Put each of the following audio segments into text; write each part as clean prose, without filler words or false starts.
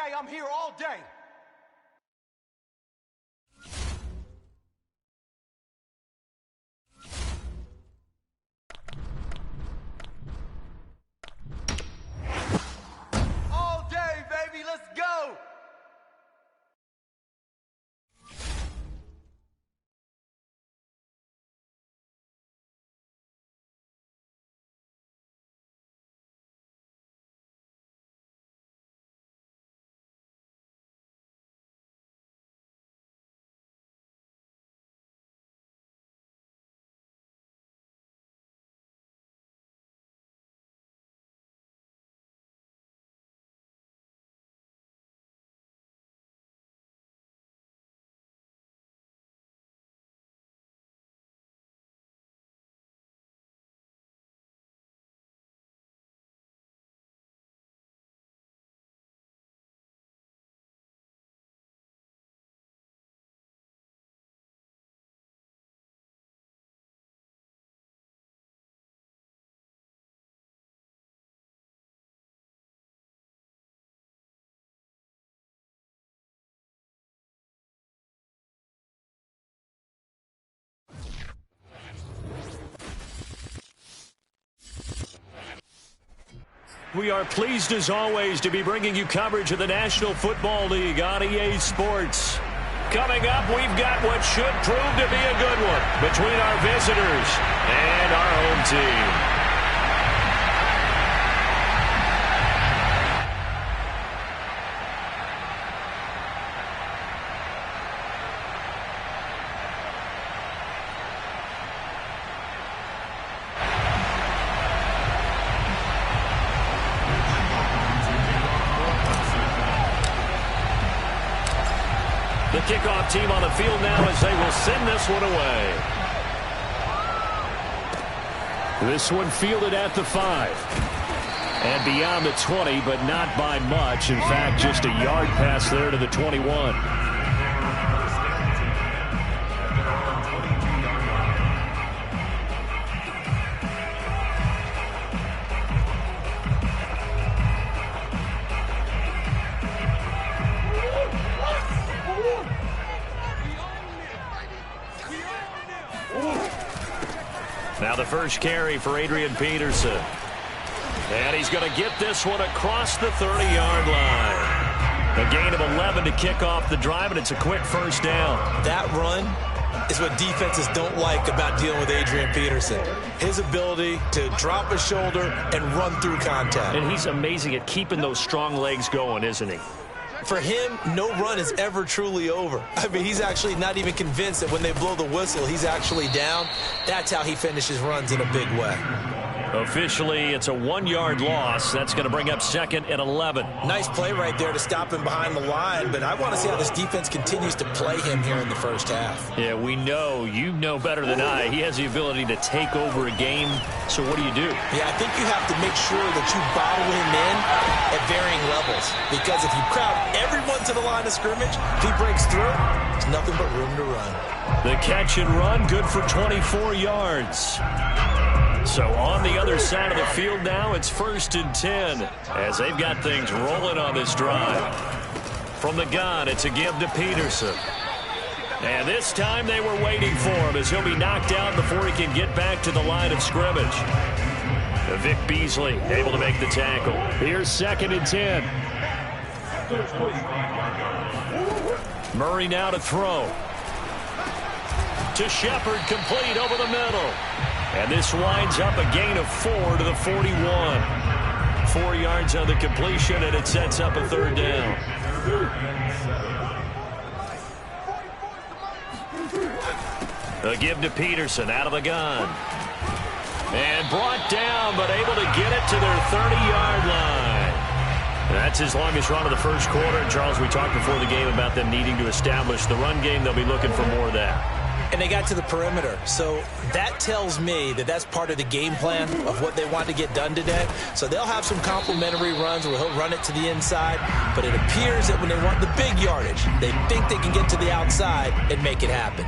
Hey, I'm here all day. All day, baby. Let's go. We are pleased, as always, to be bringing you coverage of the National Football League on EA Sports. Coming up, we've got what should prove to be a good one between our visitors and our home team. The kickoff team on the field now as they will send this one away. This one fielded at the 5. And beyond the 20, but not by much. In fact, just a yard pass there to the 21. Now the first carry for Adrian Peterson. And he's going to get this one across the 30-yard line. A gain of 11 to kick off the drive, and it's a quick first down. That run is what defenses don't like about dealing with Adrian Peterson. His ability to drop his shoulder and run through contact. And he's amazing at keeping those strong legs going, isn't he? For him, no run is ever truly over. I mean, he's actually not even convinced that when they blow the whistle, he's actually down. That's how he finishes runs in a big way. Officially, it's a 1-yard loss. That's going to bring up 2nd and 11. Nice play right there to stop him behind the line, but I want to see how this defense continues to play him here in the first half. Yeah, we know. You know better than I. He has the ability to take over a game. So what do you do? Yeah, I think you have to make sure that you bottle him in at varying levels, because if you crowd everyone to the line of scrimmage, if he breaks through, there's nothing but room to run. The catch and run, good for 24 yards. So on the other side of the field now, it's 1st and 10 as they've got things rolling on this drive. From the gun, it's a give to Peterson. And this time they were waiting for him as he'll be knocked out before he can get back to the line of scrimmage. Vic Beasley able to make the tackle. Here's 2nd and 10. Murray now to throw. To Shepard, complete over the middle. And this winds up a gain of 4 to the 41. 4 yards on the completion, and it sets up a 3rd down. A give to Peterson out of the gun. And brought down, but able to get it to their 30-yard line. That's his longest run of the first quarter. And, Charles, we talked before the game about them needing to establish the run game. They'll be looking for more of that. And they got to the perimeter. So that tells me that that's part of the game plan of what they want to get done today. So they'll have some complementary runs where he'll run it to the inside. But it appears that when they want the big yardage, they think they can get to the outside and make it happen.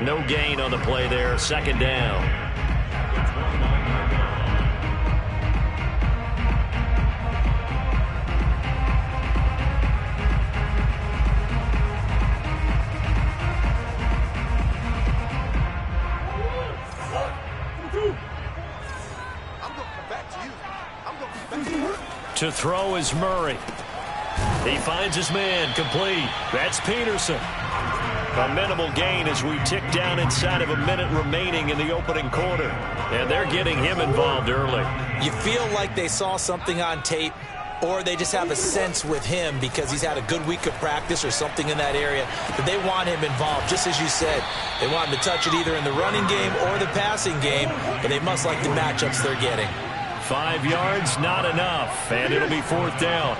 No gain on the play there. 2nd down. To throw is Murray. He finds his man, complete. That's Peterson. A minimal gain as we tick down inside of a minute remaining in the opening quarter. And they're getting him involved early. You feel like they saw something on tape, or they just have a sense with him because he's had a good week of practice or something in that area that they want him involved. Just as you said, they want him to touch it either in the running game or the passing game, but they must like the matchups they're getting. 5 yards, not enough, and it'll be 4th down.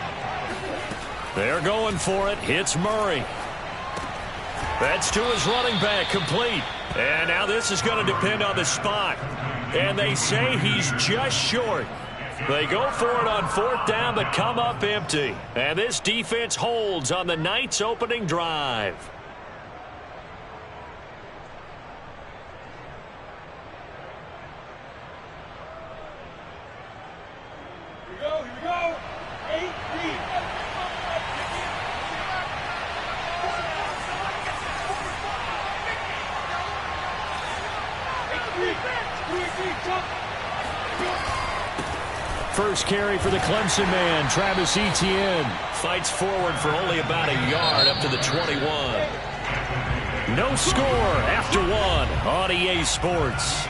They're going for it. Hits Murray. That's to his running back, complete. And now this is going to depend on the spot. And they say he's just short. They go for it on 4th down, but come up empty. And this defense holds on the night's opening drive. Here we go. 8-3. First carry for the Clemson man, Travis Etienne. Fights forward for only about a yard up to the 21. No score after 1 on EA Sports.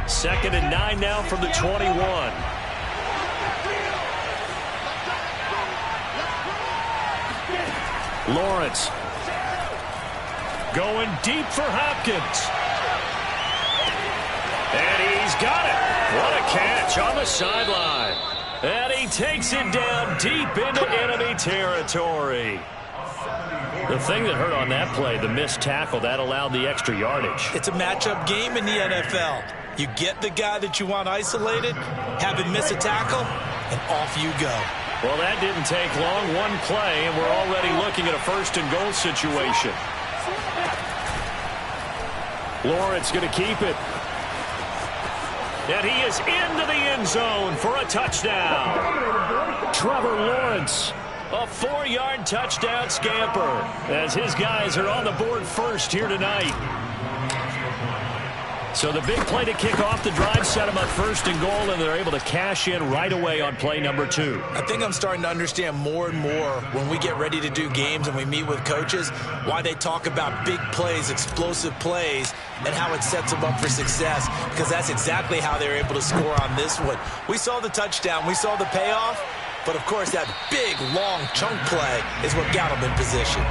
Second and 9 now from the 21. Lawrence going deep for Hopkins. And he's got it. What a catch on the sideline. And he takes it down deep into enemy territory. The thing that hurt on that play, the missed tackle, that allowed the extra yardage. It's a matchup game in the NFL. You get the guy that you want isolated, have him miss a tackle, and off you go. Well, that didn't take long. One play, and we're already looking at a 1st and goal situation. Lawrence going to keep it. And he is into the end zone for a touchdown. Trevor Lawrence, a 4-yard touchdown scamper, as his guys are on the board first here tonight. So the big play to kick off the drive set them up 1st and goal, and they're able to cash in right away on play number 2. I think I'm starting to understand more and more when we get ready to do games and we meet with coaches why they talk about big plays, explosive plays, and how it sets them up for success, because that's exactly how they're able to score on this one. We saw the touchdown. We saw the payoff. But, of course, that big, long chunk play is what got them in position.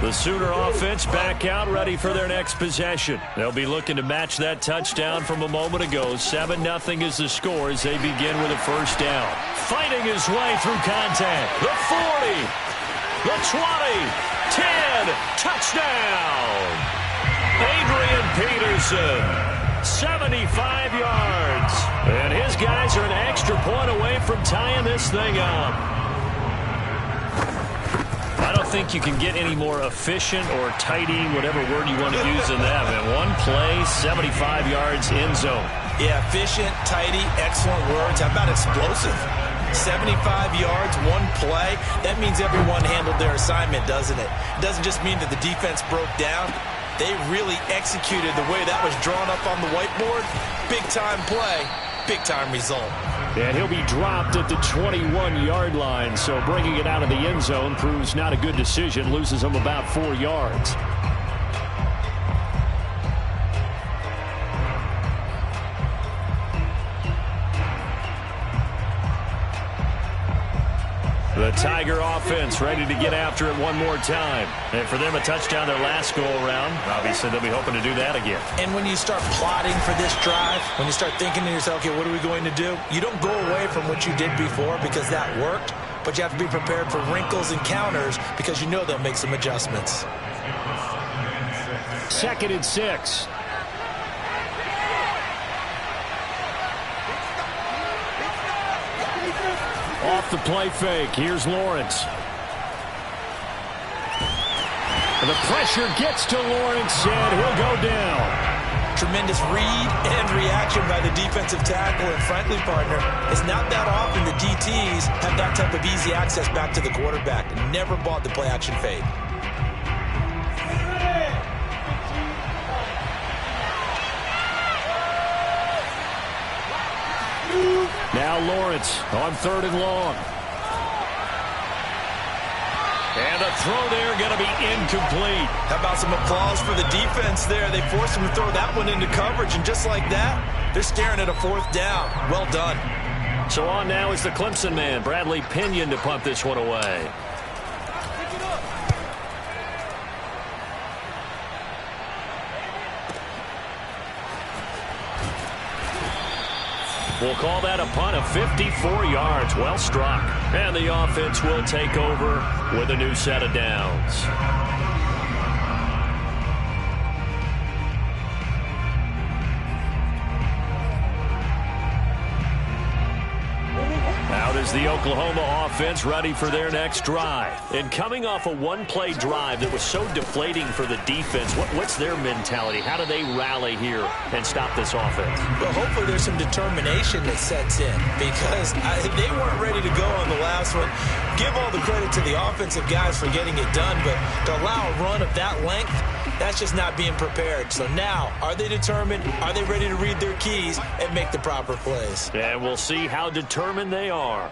The Sooner offense back out, ready for their next possession. They'll be looking to match that touchdown from a moment ago. 7-0 is the score as they begin with a 1st down. Fighting his way through contact. The 40, the 20, 10, touchdown. Adrian Peterson, 75 yards. And his guys are an extra point away from tying this thing up. I don't think you can get any more efficient or tidy, whatever word you want to use in that. Man, one play, 75 yards, end zone. Yeah, efficient, tidy, excellent words. How about explosive? 75 yards, one play. That means everyone handled their assignment, doesn't it? It doesn't just mean that the defense broke down. They really executed the way that was drawn up on the whiteboard. Big-time play, big-time result. And he'll be dropped at the 21-yard line, so bringing it out of the end zone proves not a good decision, loses him about 4 yards. The Tiger offense ready to get after it one more time. And for them, a touchdown their last go-around. Obviously, they'll be hoping to do that again. And when you start plotting for this drive, when you start thinking to yourself, okay, what are we going to do? You don't go away from what you did before because that worked, but you have to be prepared for wrinkles and counters because you know they'll make some adjustments. 2nd and 6. off the play fake. Here's Lawrence. And the pressure gets to Lawrence, and he'll go down. Tremendous read and reaction by the defensive tackle. And frankly, partner, it's not that often the DTs have that type of easy access back to the quarterback. Never bought the play action fade. Now Lawrence on 3rd and long. And the throw there going to be incomplete. How about some applause for the defense there? They forced him to throw that one into coverage, and just like that, they're staring at a 4th down. Well done. So on now is the Clemson man, Bradley Pinion, to punt this one away. We'll call that a punt of 54 yards. Well struck. And the offense will take over with a new set of downs. Out is the Oklahoma offense ready for their next drive. And coming off a one-play drive that was so deflating for the defense, what's their mentality? How do they rally here and stop this offense? Well, hopefully there's some determination that sets in, because they weren't ready to go on the last one. Give all the credit to the offensive guys for getting it done, but to allow a run of that length, that's just not being prepared. So now, are they determined? Are they ready to read their keys and make the proper plays? And we'll see how determined they are.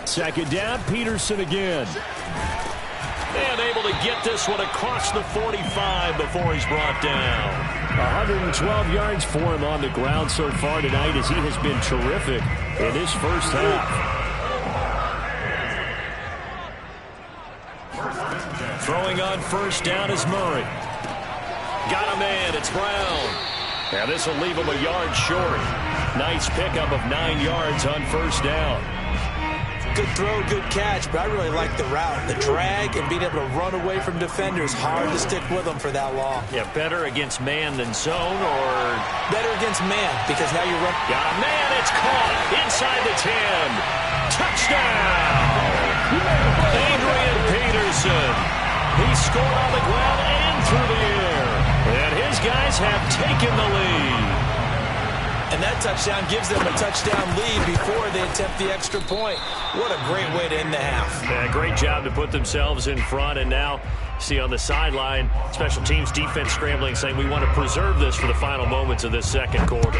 Second down, Peterson again. And able to get this one across the 45 before he's brought down. 112 yards for him on the ground so far tonight, as he has been terrific in this first half. Throwing on 1st down is Murray. Got a man, it's Brown. Now this will leave him a yard short. Nice pickup of 9 yards on 1st down. Good throw, good catch, but I really like the route. The drag and being able to run away from defenders, hard to stick with them for that long. Yeah, better against man than zone, or better against man, because now you're running. Got a man, it's caught inside the 10. Touchdown! Adrian Peterson. He scored on the ground and through the air. And his guys have taken the lead. And that touchdown gives them a touchdown lead before they attempt the extra point. What a great way to end the half. Yeah, great job to put themselves in front. And now, see on the sideline, special teams defense scrambling, saying we want to preserve this for the final moments of this second quarter.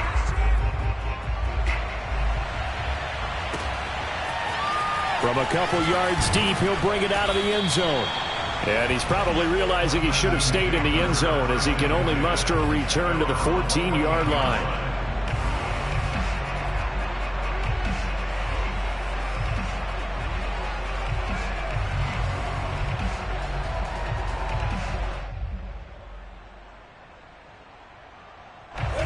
From a couple yards deep, he'll bring it out of the end zone. And he's probably realizing he should have stayed in the end zone, as he can only muster a return to the 14-yard line.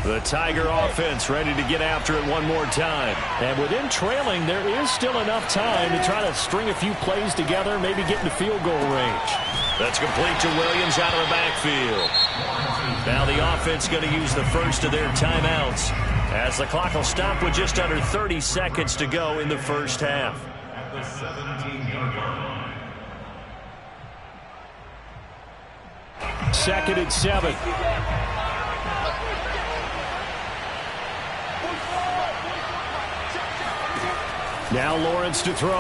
The Tiger offense ready to get after it one more time. And with him trailing, there is still enough time to try to string a few plays together, maybe get into field goal range. That's complete to Williams out of the backfield. Now the offense going to use the first of their timeouts, as the clock will stop with just under 30 seconds to go in the first half. At the 17-yard line. 2nd and 7. Now Lawrence to throw.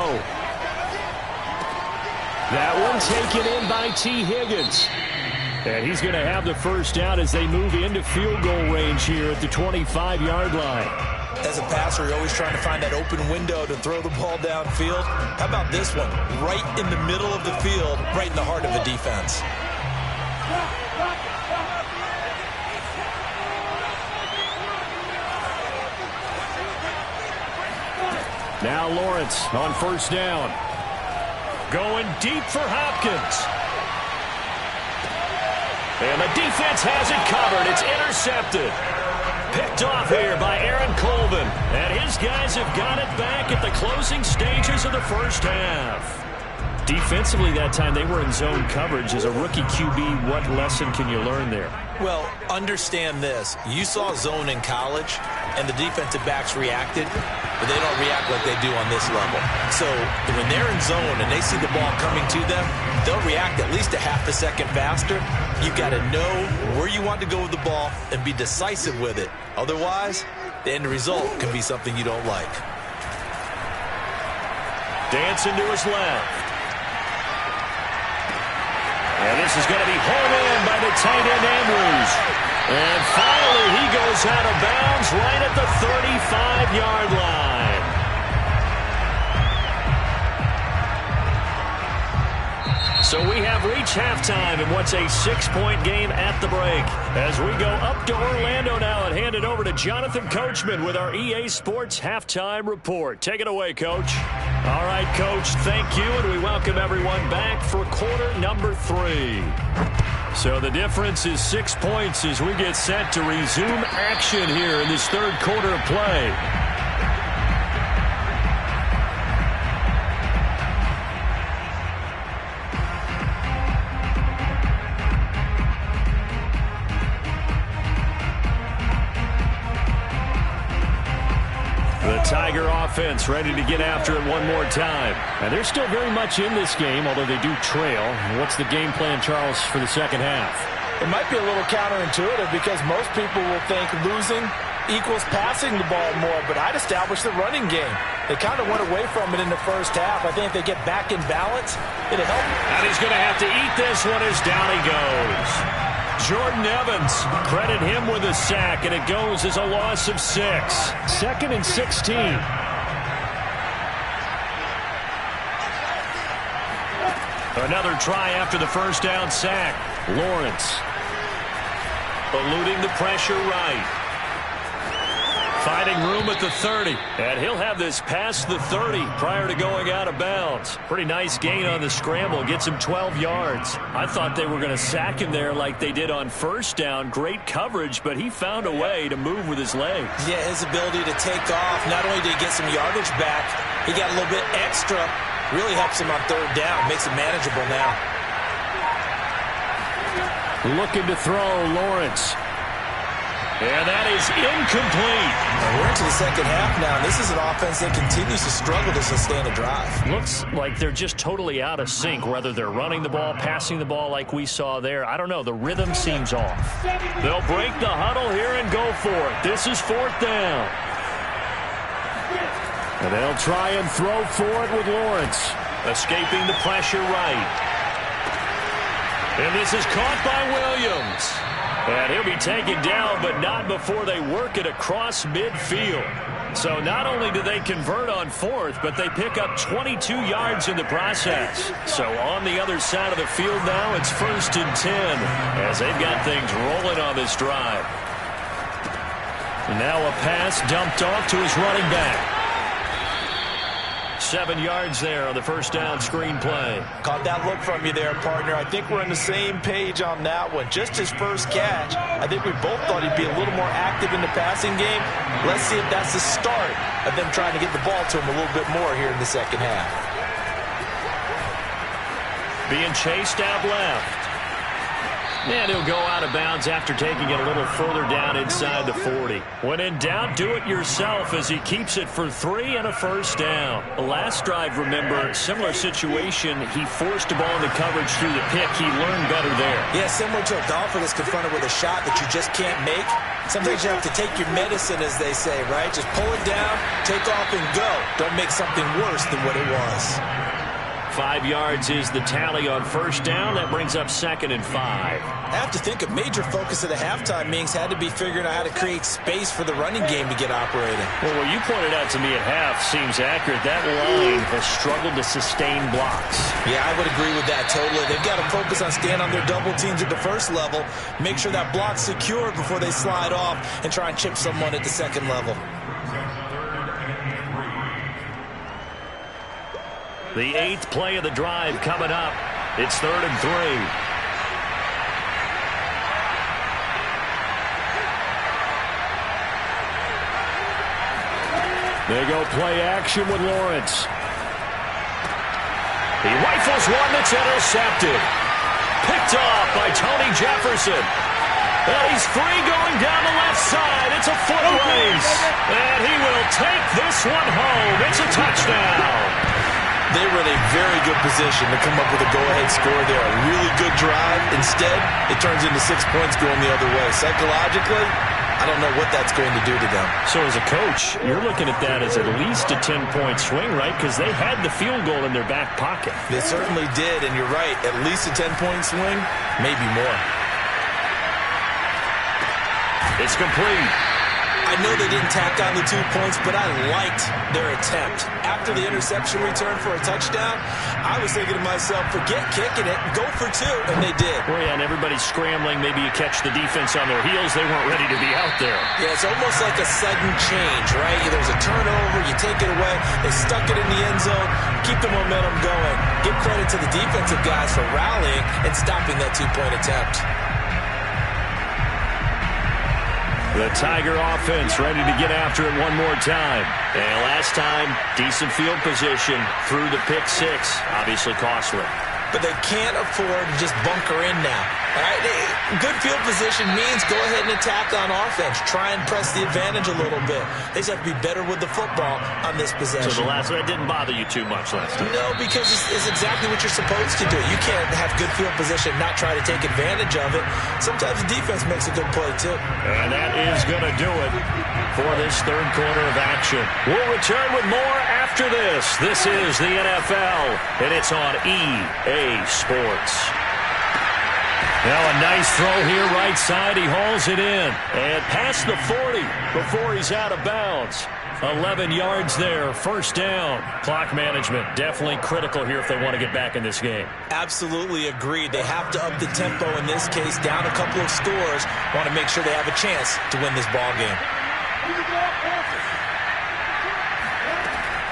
That one taken in by T. Higgins. And he's going to have the first down as they move into field goal range here at the 25-yard line. As a passer, you're always trying to find that open window to throw the ball downfield. How about this one? Right in the middle of the field, right in the heart of the defense. Now Lawrence on 1st down. Going deep for Hopkins. And the defense has it covered. It's intercepted. Picked off here by Aaron Colvin. And his guys have got it back at the closing stages of the first half. Defensively that time, they were in zone coverage. As a rookie QB, what lesson can you learn there? Well, understand this. You saw zone in college, and the defensive backs reacted, but they don't react like they do on this level. So when they're in zone and they see the ball coming to them, they'll react at least a half a second faster. You've got to know where you want to go with the ball and be decisive with it. Otherwise, the end result can be something you don't like. Dancing to his left. And this is going to be hauled in by the tight end Andrews. And finally, he goes out of bounds right at the 35-yard line. So we have reached halftime in what's a 6-point game at the break. As we go up to Orlando now and hand it over to Jonathan Coachman with our EA Sports Halftime Report. Take it away, Coach. All right, Coach, thank you, and we welcome everyone back for quarter number 3. So the difference is 6 points as we get set to resume action here in this third quarter of play. Tiger offense ready to get after it one more time. And they're still very much in this game, although they do trail. What's the game plan, Charles, for the second half? It might be a little counterintuitive because most people will think losing equals passing the ball more, but I'd establish the running game. They kind of went away from it in the first half. I think if they get back in balance, it'll help. And he's going to have to eat this one as down he goes. Jordan Evans, credit him with a sack, and it goes as a loss of 6. 2nd and 16. Another try after the first down sack. Lawrence eluding the pressure right. Finding room at the 30. And he'll have this past the 30 prior to going out of bounds. Pretty nice gain on the scramble. Gets him 12 yards. I thought they were going to sack him there like they did on first down. Great coverage, but he found a way to move with his legs. Yeah, his ability to take off. Not only did he get some yardage back, he got a little bit extra. Really helps him on third down. Makes it manageable now. Looking to throw, Lawrence. And that is incomplete. We're into the second half now. This is an offense that continues to struggle to sustain a drive. Looks like they're just totally out of sync, whether they're running the ball, passing the ball like we saw there. I don't know. The rhythm seems off. They'll break the huddle here and go for it. This is 4th down. And they'll try and throw for it with Lawrence. Escaping the pressure right. And this is caught by Williams. And he'll be taken down, but not before they work it across midfield. So not only do they convert on 4th, but they pick up 22 yards in the process. So on the other side of the field now, it's 1st and 10, as they've got things rolling on this drive. And now a pass dumped off to his running back. 7 yards there on the first down screen play. Caught that look from you there, partner. I think we're on the same page on that one. Just his first catch. I think we both thought he'd be a little more active in the passing game. Let's see if that's the start of them trying to get the ball to him a little bit more here in the second half. Being chased out left. And he'll go out of bounds after taking it a little further down inside the 40. When in doubt, do it yourself as he keeps it for 3 and a first down. The last drive, remember, similar situation. He forced the ball into coverage through the pick. He learned better there. Yeah, similar to a golfer that's confronted with a shot that you just can't make. Sometimes you have to take your medicine, as they say, right? Just pull it down, take off, and go. Don't make something worse than what it was. 5 yards is the tally on first down. That brings up 2nd and 5. I have to think a major focus of the halftime meetings had to be figuring out how to create space for the running game to get operating. Well, what you pointed out to me at half seems accurate. That line has struggled to sustain blocks. Yeah, I would agree with that totally. They've got to focus on staying on their double teams at the first level, make sure that block's secured before they slide off and try and chip someone at the second level. The 8th play of the drive coming up. It's 3rd and 3. They go play action with Lawrence. He rifles one that's intercepted. Picked off by Tony Jefferson. And he's free going down the left side. It's a foot race. And he will take this one home. It's a touchdown. They were in a very good position to come up with a go-ahead score there. A really good drive. Instead, it turns into 6 points going the other way. Psychologically, I don't know what that's going to do to them. So as a coach, you're looking at that as at least a 10-point swing, right? Because they had the field goal in their back pocket. They certainly did, and you're right. At least a 10-point swing, maybe more. It's complete. I know they didn't tack on the 2 points, but I liked their attempt. After the interception return for a touchdown, I was thinking to myself, forget kicking it, go for 2, and they did. Well, yeah, and everybody's scrambling. Maybe you catch the defense on their heels. They weren't ready to be out there. Yeah, it's almost like a sudden change, right? There's a turnover, you take it away, they stuck it in the end zone, keep the momentum going. Give credit to the defensive guys for rallying and stopping that 2-point attempt. The Tiger offense ready to get after it one more time. And last time, decent field position through the pick 6. Obviously costly. But they can't afford to just bunker in now. All right? Good field position means go ahead and attack on offense. Try and press the advantage a little bit. They just have to be better with the football on this possession. So the last one didn't bother you too much last time? No, because it's exactly what you're supposed to do. You can't have good field position and not try to take advantage of it. Sometimes the defense makes a good play, too. And that is going to do it for this third quarter of action. We'll return with more after this. This is the NFL, and it's on EA Sports. Now a nice throw here right side. He hauls it in. And past the 40 before he's out of bounds. 11 yards there, first down. Clock management definitely critical here if they want to get back in this game. Absolutely agreed. They have to up the tempo in this case, down a couple of scores. Want to make sure they have a chance to win this ball game.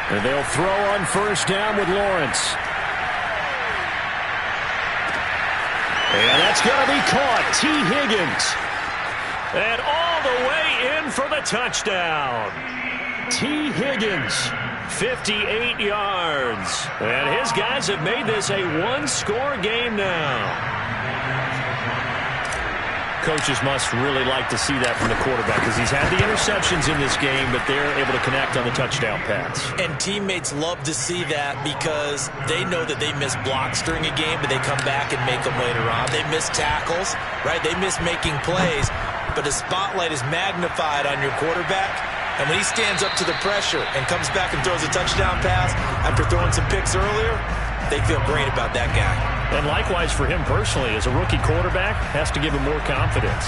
And they'll throw on first down with Lawrence. And that's going to be caught. T. Higgins. And all the way in for the touchdown. T. Higgins, 58 yards. And his guys have made this a one-score game now. Coaches must really like to see that from the quarterback because he's had the interceptions in this game, but they're able to connect on the touchdown pass. And teammates love to see that because they know that they miss blocks during a game, but they come back and make them later on. They miss tackles, right? They miss making plays, but the spotlight is magnified on your quarterback. And when he stands up to the pressure and comes back and throws a touchdown pass after throwing some picks earlier, they feel great about that guy. And likewise for him personally, as a rookie quarterback, has to give him more confidence.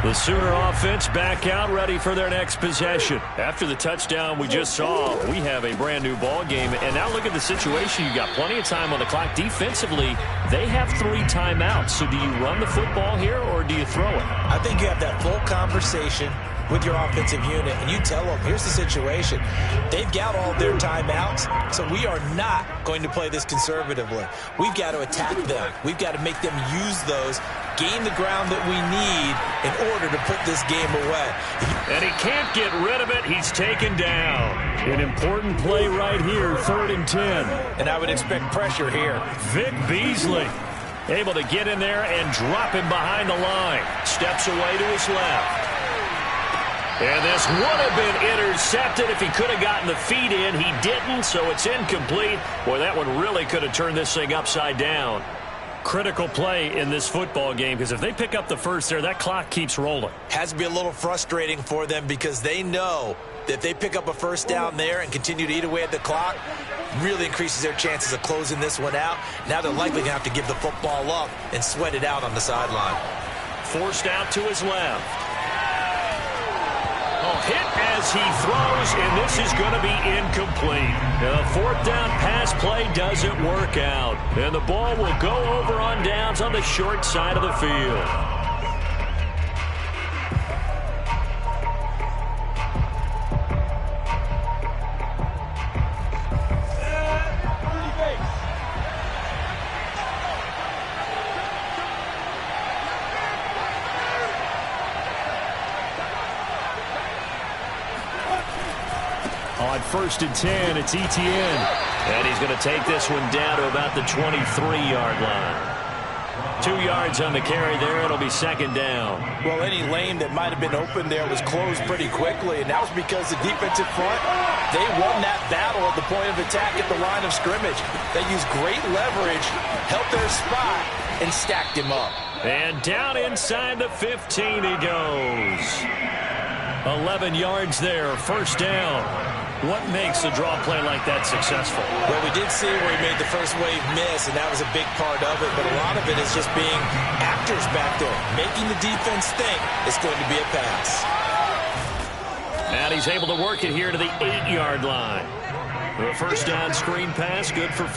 The Sooner offense back out, ready for their next possession. After the touchdown we just saw, we have a brand new ball game. And now look at the situation. You've got plenty of time on the clock. Defensively, they have 3 timeouts. So do you run the football here or do you throw it? I think you have that full conversation with your offensive unit, and you tell them, here's the situation. They've got all their timeouts, so we are not going to play this conservatively. We've got to attack them. We've got to make them use those, gain the ground that we need in order to put this game away. And he can't get rid of it. He's taken down. An important play right here, 3rd and 10. And I would expect pressure here. Vic Beasley able to get in there and drop him behind the line. Steps away to his left. And this would have been intercepted if he could have gotten the feet in. He didn't, so it's incomplete. Boy, that one really could have turned this thing upside down. Critical play in this football game because if they pick up the first there, that clock keeps rolling. Has to be a little frustrating for them because they know that if they pick up a first down there and continue to eat away at the clock, really increases their chances of closing this one out. Now they're likely going to have to give the football up and sweat it out on the sideline. Forced out to his left. Hit as he throws, and this is going to be incomplete. The 4th down pass play doesn't work out, and the ball will go over on downs on the short side of the field. On 1st and 10, it's Etienne. And he's going to take this one down to about the 23-yard line. 2 yards on the carry there. It'll be second down. Well, any lane that might have been open there was closed pretty quickly, and that was because the defensive front, they won that battle at the point of attack at the line of scrimmage. They used great leverage, helped their spot, and stacked him up. And down inside the 15 he goes. 11 yards there, first down. What makes a draw play like that successful? Well, we did see where he made the first wave miss, and that was a big part of it. But a lot of it is just being actors back there, making the defense think it's going to be a pass. And he's able to work it here to the 8-yard line. The first down screen pass, good for 5.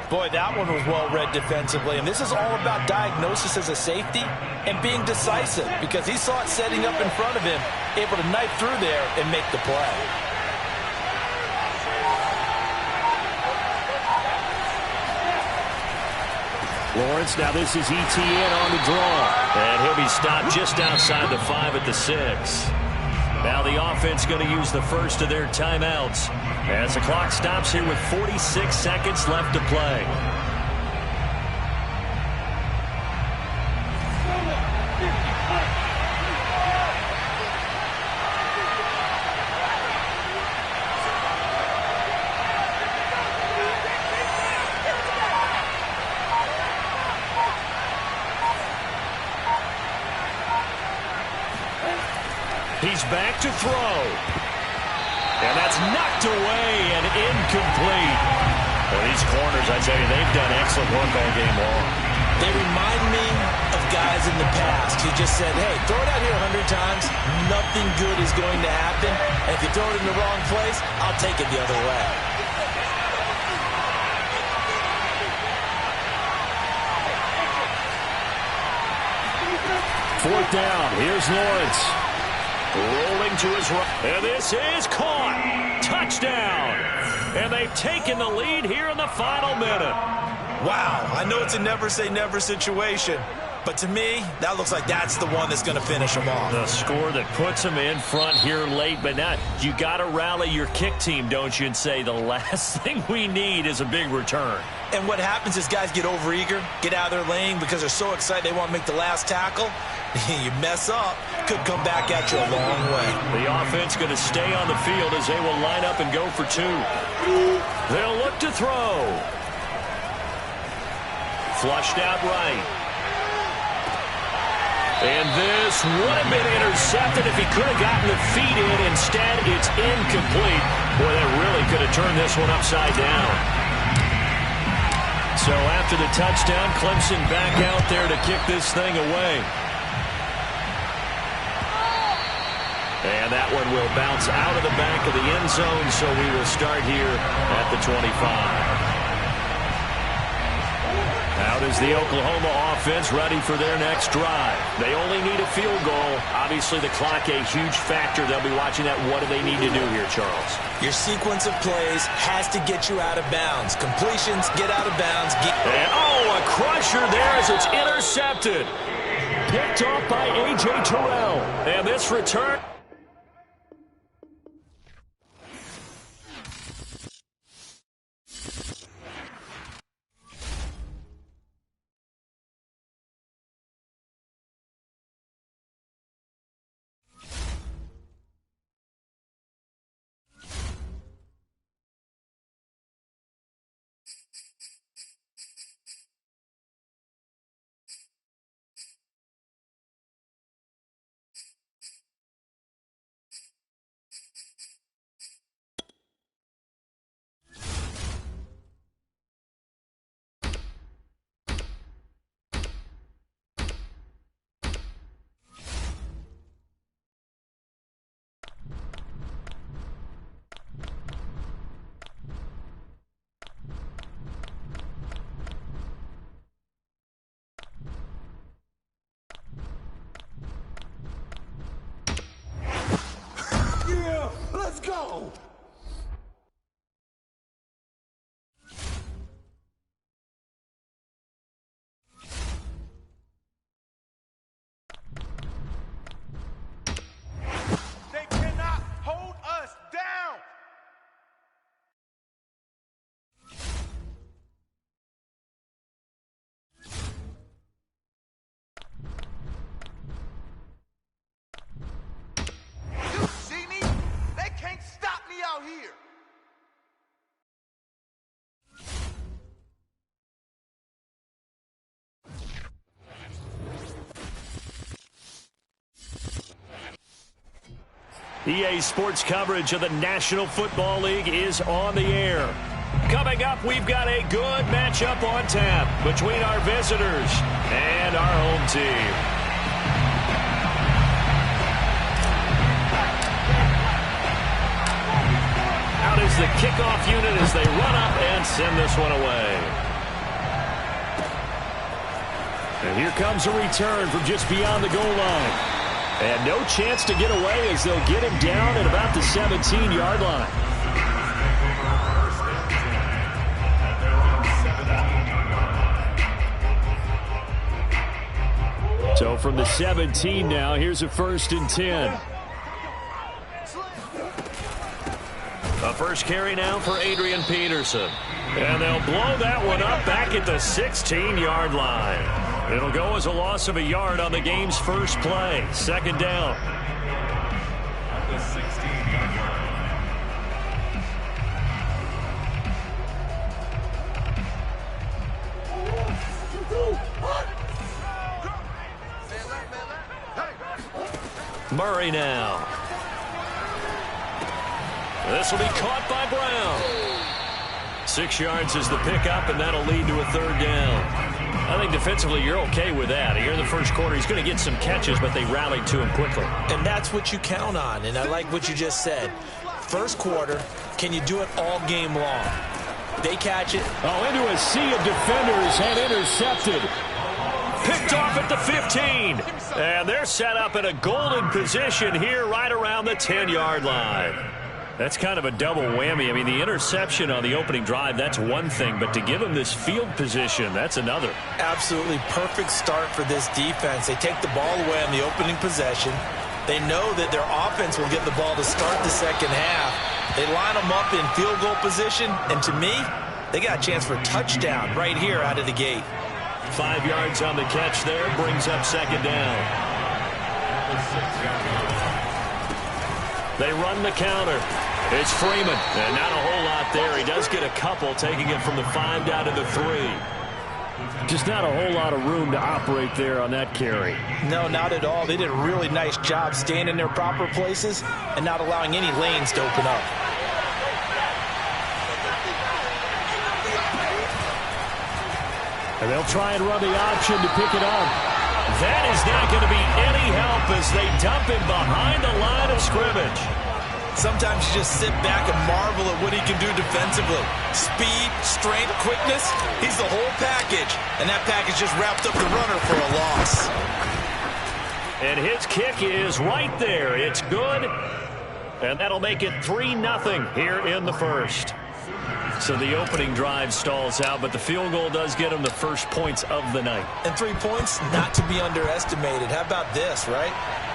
Boy, that one was well read defensively. And this is all about diagnosis as a safety and being decisive, because he saw it setting up in front of him, able to knife through there and make the play. Lawrence, now this is ETN on the draw. And he'll be stopped just outside the 5 at the 6. Now the offense going to use the first of their timeouts as the clock stops here with 46 seconds left to play. He's back to throw. And that's knocked away and incomplete. Well, these corners, I tell you, they've done excellent work all game long. They remind me of guys in the past who just said, hey, throw it out here 100 times, nothing good is going to happen. And if you throw it in the wrong place, I'll take it the other way. Fourth down. Here's Lawrence. Rolling to his right. And this is caught. Touchdown. And they've taken the lead here in the final minute. Wow, I know it's a never-say-never situation, but to me, that looks like that's the one that's going to finish them off. The score that puts them in front here late, but now you got to rally your kick team, don't you, and say the last thing we need is a big return. And what happens is guys get overeager, get out of their lane because they're so excited they want to make the last tackle. You mess up, could come back at you a long way. The offense going to stay on the field as they will line up and go for 2. They'll look to throw. Flushed out right. And this would have been intercepted if he could have gotten the feet in. Instead, it's incomplete. Boy, that really could have turned this one upside down. So after the touchdown, Clemson back out there to kick this thing away. And that one will bounce out of the back of the end zone, so we will start here at the 25. Out is the Oklahoma offense ready for their next drive. They only need a field goal. Obviously, the clock a huge factor. They'll be watching that. What do they need to do here, Charles? Your sequence of plays has to get you out of bounds. Completions, get out of bounds. And, a crusher there as it's intercepted. Picked off by A.J. Terrell. And this return... Let's go! They cannot hold us down! EA Sports coverage of the National Football League is on the air. Coming up, we've got a good matchup on tap between our visitors and our home team. Out is the kickoff unit as they run up and send this one away. And here comes a return from just beyond the goal line. And no chance to get away as they'll get him down at about the 17-yard line. So from the 17 now, here's a 1st and 10. A first carry now for Adrian Peterson. And they'll blow that one up back at the 16-yard line. It'll go as a loss of a yard on the game's first play. 2nd down. At the 16-yard line. Murray now. This will be caught by Brown. 6 yards is the pickup, and that'll lead to a 3rd down. I think defensively you're okay with that. Here in the first quarter, he's going to get some catches, but they rallied to him quickly. And that's what you count on, and I like what you just said. First quarter, can you do it all game long? They catch it. Oh, into a sea of defenders and intercepted. Picked off at the 15. And they're set up in a golden position here right around the 10-yard line. That's kind of a double whammy. I mean, the interception on the opening drive, that's one thing. But to give them this field position, that's another. Absolutely perfect start for this defense. They take the ball away on the opening possession. They know that their offense will get the ball to start the second half. They line them up in field goal position. And to me, they got a chance for a touchdown right here out of the gate. 5 yards on the catch there. Brings up 2nd down. They run the counter. It's Freeman, and not a whole lot there. He does get a couple, taking it from the 5 down to the 3. Just not a whole lot of room to operate there on that carry. No, not at all. They did a really nice job staying in their proper places and not allowing any lanes to open up. And they'll try and run the option to pick it up. That is not going to be any help as they dump him behind the line of scrimmage. Sometimes you just sit back and marvel at what he can do defensively. Speed, strength, quickness, he's the whole package. And that package just wrapped up the runner for a loss. And his kick is right there. It's good. And that'll make it 3-0 here in the first. So the opening drive stalls out, but the field goal does get him the first points of the night. And 3 points, not to be underestimated. How about this, right?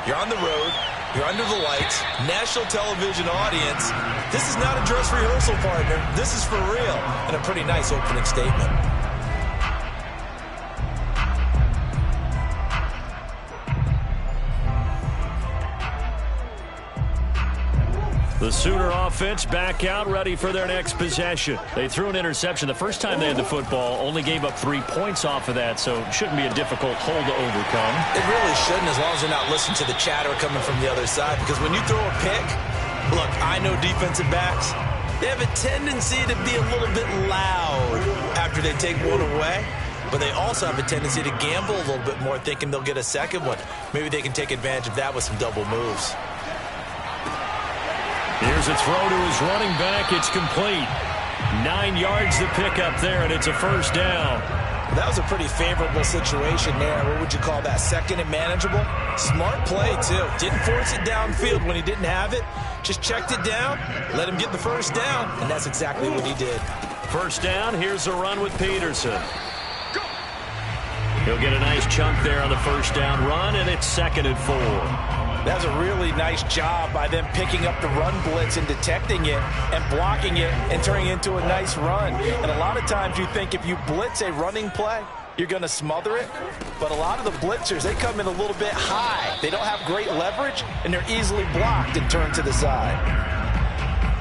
You're on the road. You're under the lights, national television audience. This is not a dress rehearsal, partner. This is for real. And a pretty nice opening statement. The Sooner offense back out, ready for their next possession. They threw an interception the first time they had the football, only gave up 3 points off of that, so it shouldn't be a difficult hole to overcome. It really shouldn't, as long as you're not listening to the chatter coming from the other side, because when you throw a pick, look, I know defensive backs, they have a tendency to be a little bit loud after they take one away. But they also have a tendency to gamble a little bit more, thinking they'll get a second one. Maybe they can take advantage of that with some double moves. Here's a throw to his running back. It's complete. 9 yards to pick up there, and it's a 1st down. That was a pretty favorable situation there. What would you call that? 2nd and manageable? Smart play, too. Didn't force it downfield when he didn't have it. Just checked it down, let him get the 1st down, and that's exactly what he did. 1st down. Here's a run with Peterson. He'll get a nice chunk there on the 1st down run, and it's 2nd and 4. That was a really nice job by them picking up the run blitz and detecting it and blocking it and turning it into a nice run. And a lot of times you think if you blitz a running play, you're going to smother it. But a lot of the blitzers, they come in a little bit high. They don't have great leverage, and they're easily blocked and turned to the side.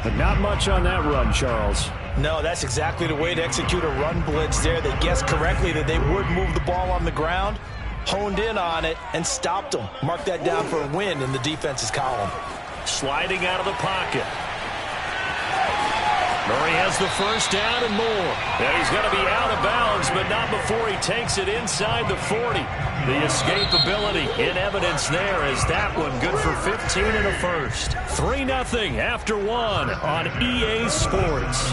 But not much on that run, Charles. No, that's exactly the way to execute a run blitz there. They guessed correctly that they would move the ball on the ground, honed in on it, and stopped them. Mark that down for a win in the defense's column. sliding out of the pocket. Murray has the first down and more. And he's going to be out of bounds, but not before he takes it inside the 40. The escapability in evidence there as that one good for 15 and a first. 3-0 after one on EA Sports.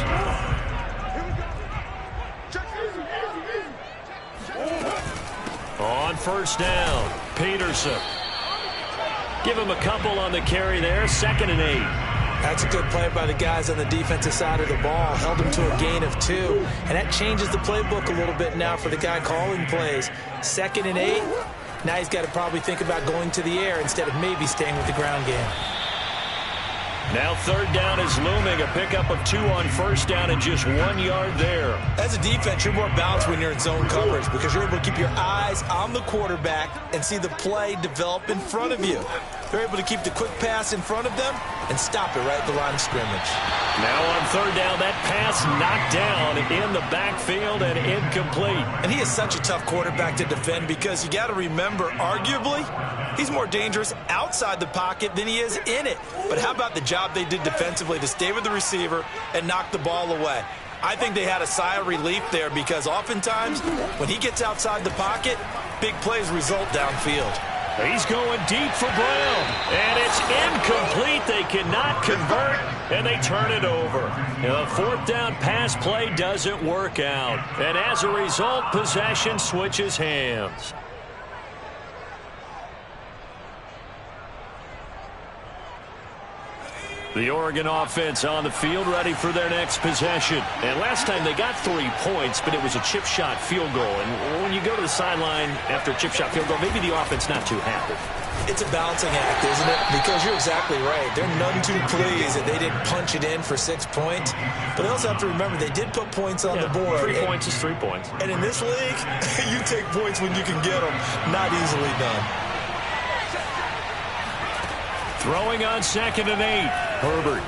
On first down, Peterson. Give him a couple on the carry there, 2nd and 8. That's a good play by the guys on the defensive side of the ball. Held him to a gain of 2. And that changes the playbook a little bit now for the guy calling plays. 2nd and 8. Now he's got to probably think about going to the air instead of maybe staying with the ground game. Now 3rd down is looming. A pickup of 2 on first down and just 1 yard there. As a defense, you're more balanced when you're in zone coverage because you're able to keep your eyes on the quarterback and see the play develop in front of you. They're able to keep the quick pass in front of them and stop it right at the line of scrimmage. Now on 3rd down, that pass knocked down in the backfield and incomplete. And he is such a tough quarterback to defend because you got to remember, arguably, he's more dangerous outside the pocket than he is in it. But how about the job they did defensively to stay with the receiver and knock the ball away? I think they had a sigh of relief there because oftentimes when he gets outside the pocket, big plays result downfield. He's going deep for Brown, and it's incomplete. They cannot convert, and they turn it over. The 4th down pass play doesn't work out, and as a result, possession switches hands. The Oregon offense on the field ready for their next possession. And last time they got 3 points, but it was a chip shot field goal. And when you go to the sideline after a chip shot field goal, maybe the offense not too happy. It's a balancing act, isn't it? Because you're exactly right. They're none too pleased that they didn't punch it in for 6 points. But they also have to remember they did put points on the board. 3 points is 3 points. And in this league, you take points when you can get them. Not easily done. Throwing on 2nd and 8. Herbert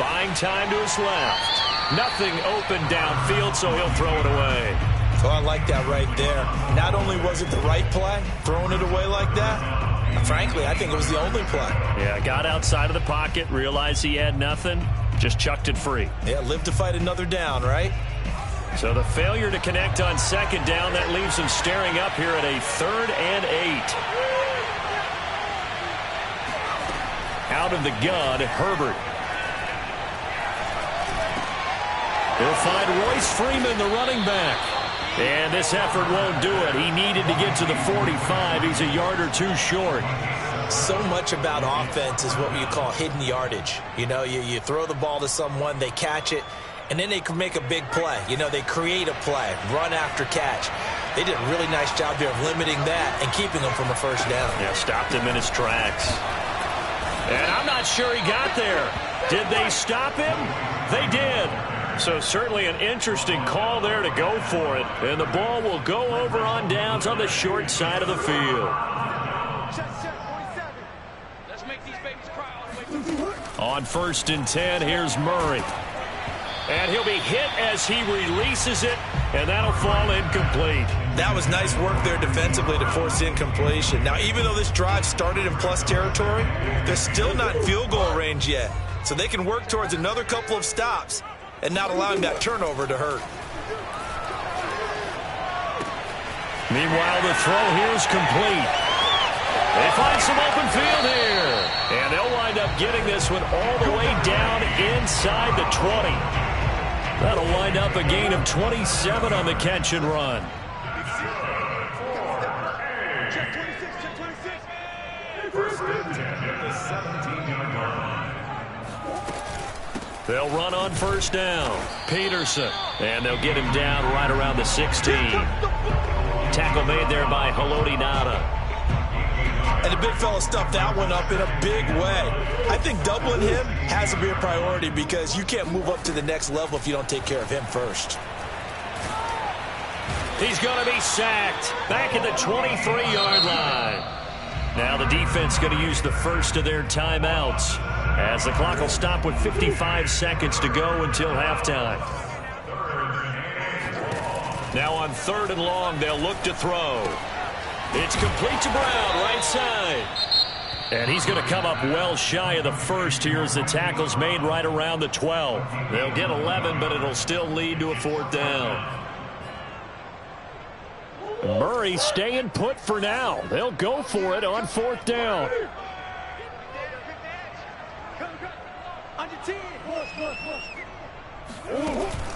buying time to his left. Nothing open downfield, so he'll throw it away. Oh, I like that right there. Not only was it the right play, throwing it away like that, frankly, I think it was the only play. Yeah, got outside of the pocket, realized he had nothing, just chucked it free. Yeah, live to fight another down, right? So the failure to connect on 2nd down, that leaves him staring up here at a 3rd and 8. Out of the gun, Herbert. He'll find Royce Freeman, the running back. And this effort won't do it. He needed to get to the 45. He's a yard or 2 short. So much about offense is what you call hidden yardage. You know, you throw the ball to someone, they catch it, and then they can make a big play. You know, they create a play, run after catch. They did a really nice job here of limiting that and keeping him from a first down. Yeah, stopped him in his tracks. And I'm not sure he got there. Did they stop him? They did. So certainly an interesting call there to go for it. And the ball will go over on downs on the short side of the field. Let's make these babies cry all the way. On 1st and 10, here's Murray. And he'll be hit as he releases it, and that'll fall incomplete. That was nice work there defensively to force incompletion. Now, even though this drive started in plus territory, they're still not in field goal range yet. So they can work towards another couple of stops and not allowing that turnover to hurt. Meanwhile, the throw here is complete. They find some open field here. And they'll wind up getting this one all the way down inside the 20. That'll wind up a gain of 27 on the catch and run. Check 26, check 26. 1st and 10 at the 17-yard line. They'll run on 1st down. Peterson. And they'll get him down right around the 16. Tackle made there by Haloti Ngata. And the big fella stuffed that one up in a big way. I think doubling him has to be a priority because you can't move up to the next level if you don't take care of him first. He's going to be sacked back at the 23-yard line. Now the defense going to use the first of their timeouts as the clock will stop with 55 seconds to go until halftime. Now on 3rd and long, they'll look to throw. It's complete to Brown, right side. And he's going to come up well shy of the first here as the tackle's made right around the 12. They'll get 11, but it'll still lead to a 4th down. Murray staying put for now. They'll go for it on 4th down.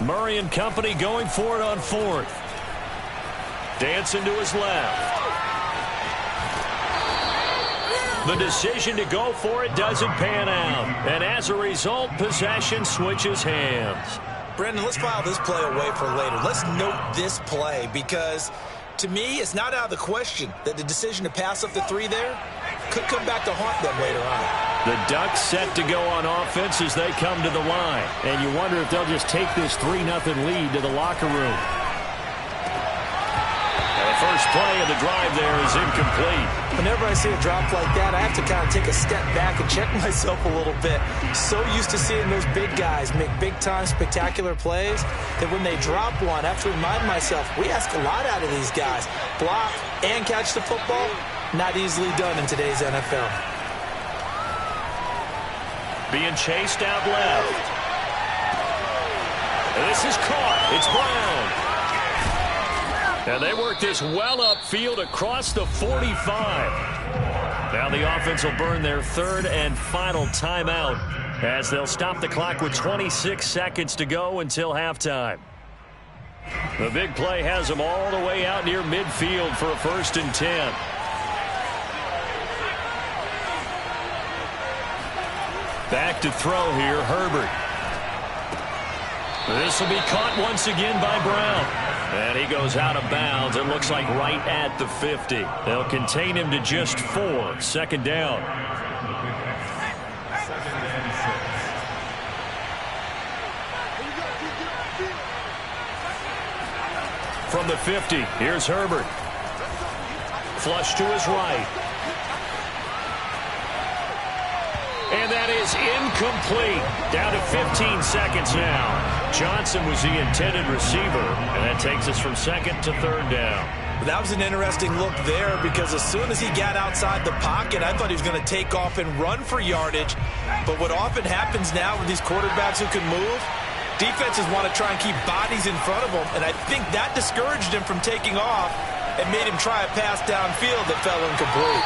Murray and company going for it on 4th. Dancing to his left. The decision to go for it doesn't pan out. And as a result, possession switches hands. Brendan, let's file this play away for later. Let's note this play because, to me, it's not out of the question that the decision to pass up the 3 there could come back to haunt them later on. The Ducks set to go on offense as they come to the line. And you wonder if they'll just take this 3-0 lead to the locker room. The first play of the drive there is incomplete. Whenever I see a drop like that, I have to kind of take a step back and check myself a little bit. So used to seeing those big guys make big-time spectacular plays that when they drop one, I have to remind myself, we ask a lot out of these guys. Block and catch the football, not easily done in today's NFL. Being chased out left. And this is caught. It's Brown. And they work this well upfield across the 45. Now the offense will burn their 3rd and final timeout as they'll stop the clock with 26 seconds to go until halftime. The big play has them all the way out near midfield for a 1st and 10. Back to throw here, Herbert. This will be caught once again by Brown. And he goes out of bounds. It looks like right at the 50. They'll contain him to just 4. 2nd down. From the 50, here's Herbert. Flush to his right. And that is incomplete. Down to 15 seconds now. Johnson was the intended receiver, and that takes us from 2nd to 3rd down. That was an interesting look there because as soon as he got outside the pocket, I thought he was going to take off and run for yardage. But what often happens now with these quarterbacks who can move, defenses want to try and keep bodies in front of them, and I think that discouraged him from taking off and made him try a pass downfield that fell incomplete.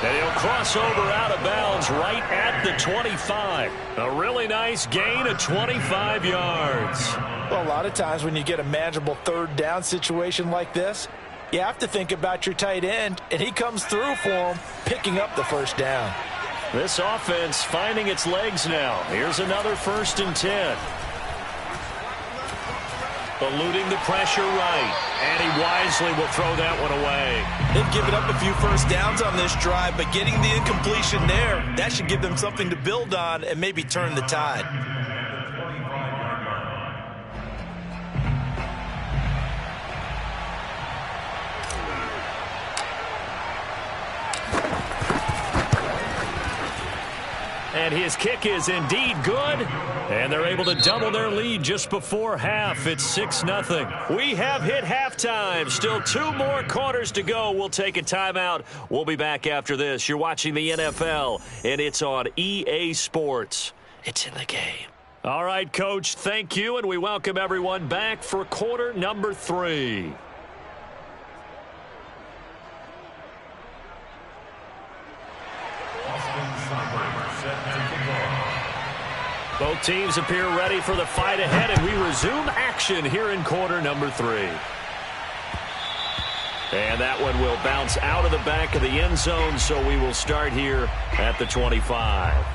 And he'll cross over out of bounds right at the 25. A really nice gain of 25 yards. Well, a lot of times when you get a manageable 3rd down situation like this, you have to think about your tight end, and he comes through for him, picking up the 1st down. This offense finding its legs now. Here's another 1st and 10. Eluding the pressure right. And he wisely will throw that one away. They've given up a few 1st downs on this drive, but getting the incompletion there, that should give them something to build on and maybe turn the tide. And his kick is indeed good. And they're able to double their lead just before half. It's 6-0. We have hit halftime. Still 2 more quarters to go. We'll take a timeout. We'll be back after this. You're watching the NFL, and it's on EA Sports. It's in the game. All right, Coach, thank you, and we welcome everyone back for quarter number 3. Both teams appear ready for the fight ahead, and we resume action here in quarter number 3. And that one will bounce out of the back of the end zone, so we will start here at the 25.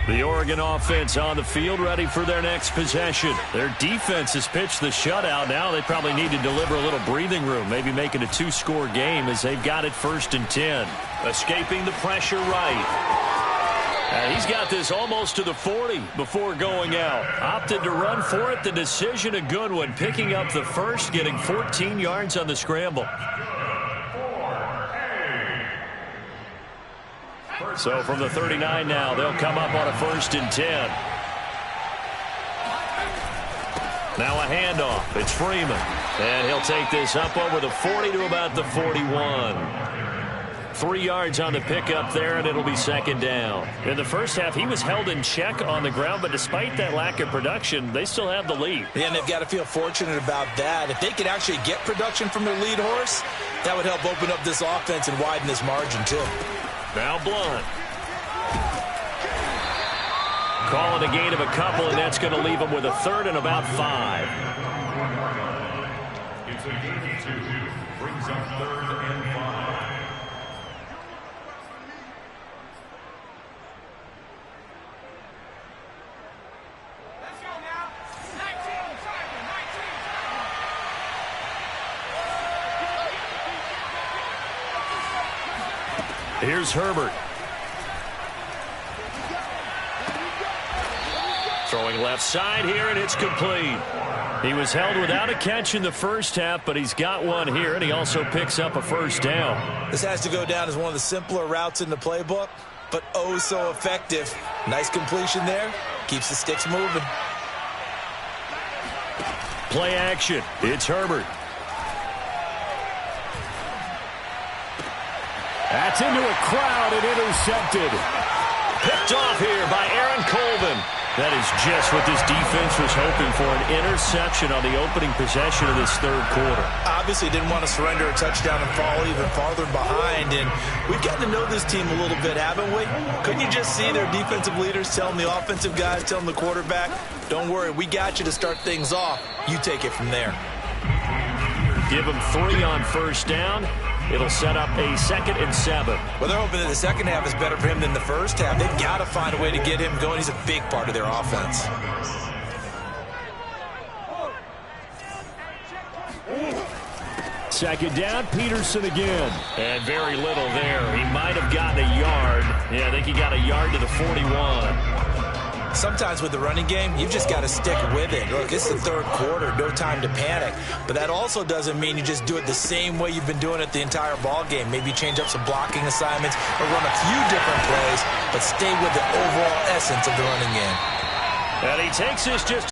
The Oregon offense on the field ready for their next possession. Their defense has pitched the shutout. Now they probably need to deliver a little breathing room, maybe make it a 2-score game as they've got it 1st and 10. Escaping the pressure right. He's got this almost to the 40 before going out. Opted to run for it. The decision a good one. Picking up the first, getting 14 yards on the scramble. So from the 39 now, they'll come up on a 1st and 10. Now a handoff. It's Freeman. And he'll take this up over the 40 to about the 41. 3 yards on the pickup there, and it'll be 2nd down. In the first half, he was held in check on the ground, but despite that lack of production, they still have the lead. Yeah, and they've got to feel fortunate about that. If they could actually get production from their lead horse, that would help open up this offense and widen this margin, too. Now Blunt. Calling a gain of a couple, and that's going to leave him with a 3rd and about 5. It's a gain of 2. Brings up 3rd and 5. Here's Herbert. Throwing left side here, and it's complete. He was held without a catch in the first half, but he's got one here, and he also picks up a 1st down. This has to go down as one of the simpler routes in the playbook, but oh so effective. Nice completion there. Keeps the sticks moving. Play action. It's Herbert. That's into a crowd and intercepted. Picked off here by Aaron Colvin. That is just what this defense was hoping for, an interception on the opening possession of this 3rd quarter. Obviously didn't want to surrender a touchdown and fall even farther behind, and we've gotten to know this team a little bit, haven't we? Couldn't you just see their defensive leaders telling the offensive guys, telling the quarterback, don't worry, we got you to start things off. You take it from there. Give him 3 on 1st down. It'll set up a 2nd and 7. Well, they're hoping that the second half is better for him than the first half. They've got to find a way to get him going. He's a big part of their offense. Second down, Peterson again. And very little there. He might have gotten a yard. Yeah, I think he got a yard to the 41. Sometimes with the running game, you've just got to stick with it. Look, it's the 3rd quarter, no time to panic. But that also doesn't mean you just do it the same way you've been doing it the entire ball game. Maybe change up some blocking assignments or run a few different plays, but stay with the overall essence of the running game. And he takes this just